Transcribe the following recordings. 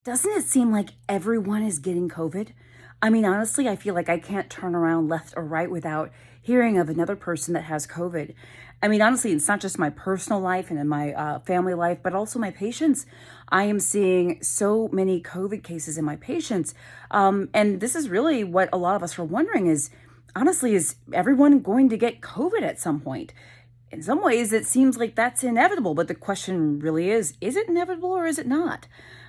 Doesn't it seem like everyone is getting COVID? I mean, honestly, I feel like I can't turn around left or right without hearing of another person that has COVID. I mean, honestly, it's not just my personal life and in my family life, but also my patients. I am seeing so many COVID cases in my patients. And this is really what a lot of us are wondering is, honestly, is everyone going to get COVID at some point? In some ways, it seems like that's inevitable, but the question really is it inevitable or is it not?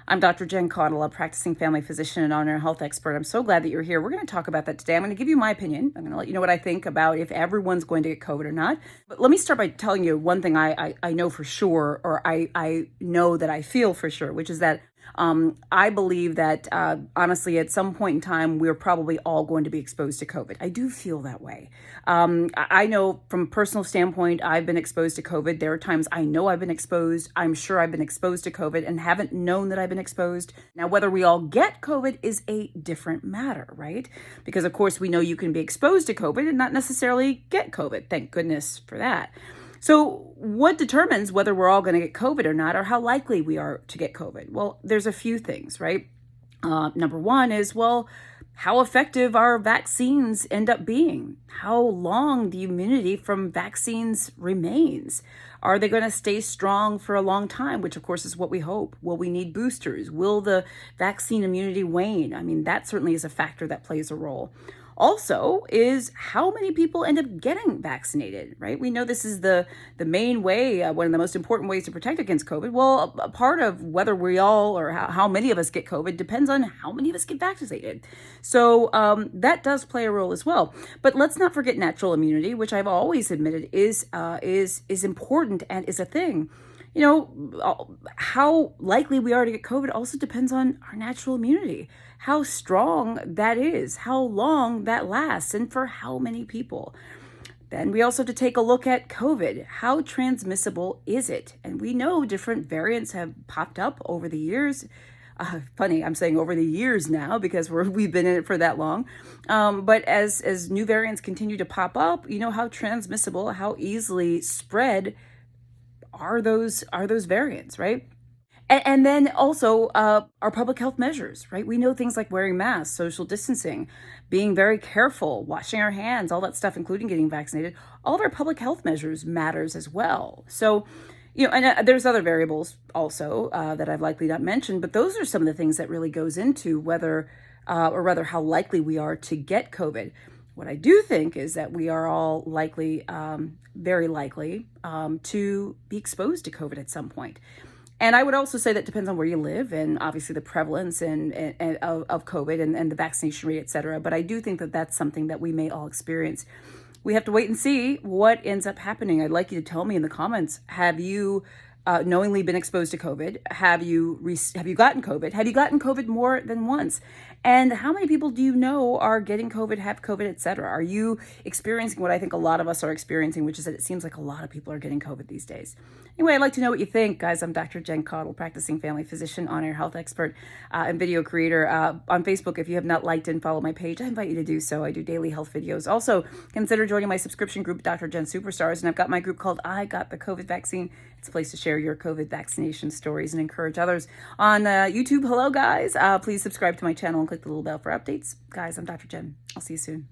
I'm Dr. Jen Caudle, a practicing family physician and on-air health expert. I'm so glad that you're here. We're going to talk about that today. I'm going to give you my opinion. I'm going to let you know what I think about if everyone's going to get COVID or not. But let me start by telling you one thing I know for sure, or I know that I feel for sure, which is that I believe that honestly, at some point in time, we're probably all going to be exposed to COVID. I do feel that way. I know from a personal standpoint, I've been exposed to COVID. There are times I know I've been exposed. I'm sure I've been exposed to COVID and haven't known that I've been exposed. Now, whether we all get COVID is a different matter, right? Because of course, we know you can be exposed to COVID and not necessarily get COVID. Thank goodness for that. So what determines whether we're all going to get COVID or not, or how likely we are to get COVID? Well, there's a few things, right? Number one is, well, how effective our vaccines end up being, how long the immunity from vaccines remains. Are they going to stay strong for a long time, which of course is what we hope? Will we need boosters? Will the vaccine immunity wane? I mean, that certainly is a factor that plays a role. Also is how many people end up getting vaccinated, right? We know this is the main way, one of the most important ways to protect against COVID. Well, a part of whether we all or how many of us get COVID depends on how many of us get vaccinated. So that does play a role as well. But let's not forget natural immunity, which I've always admitted is important and is a thing. You know, how likely we are to get COVID also depends on our natural immunity, how strong that is, how long that lasts, and for how many people. Then we also have to take a look at COVID. How transmissible is it? And we know different variants have popped up over the years. Funny, I'm saying over the years now because we've been in it for that long. But as new variants continue to pop up, you know, how transmissible, how easily spread are those variants, right? And then also our public health measures, right? We know things like wearing masks, social distancing, being very careful, washing our hands, all that stuff, including getting vaccinated. All of our public health measures matters as well. So, you know, and there's other variables also that I've likely not mentioned, but those are some of the things that really goes into whether, or rather how likely we are to get COVID. What I do think is that we are all likely, very likely, to be exposed to COVID at some point. And I would also say that depends on where you live and obviously the prevalence of COVID and the vaccination rate, et cetera. But I do think that that's something that we may all experience. We have to wait and see what ends up happening. I'd like you to tell me in the comments, have you knowingly been exposed to COVID? Have you gotten COVID? Have you gotten COVID more than once? And how many people do you know are getting COVID, have COVID, et cetera? Are you experiencing what I think a lot of us are experiencing, which is that it seems like a lot of people are getting COVID these days? Anyway, I'd like to know what you think. Guys, I'm Dr. Jen Caudle, practicing family physician, on-air health expert, and video creator. On Facebook, if you have not liked and followed my page, I invite you to do so. I do daily health videos. Also, consider joining my subscription group, Dr. Jen Superstars, and I've got my group called I Got the COVID Vaccine. It's a place to share your COVID vaccination stories and encourage others. On YouTube, hello, guys. Please subscribe to my channel and click the little bell for updates. Guys, I'm Dr. Jen. I'll see you soon.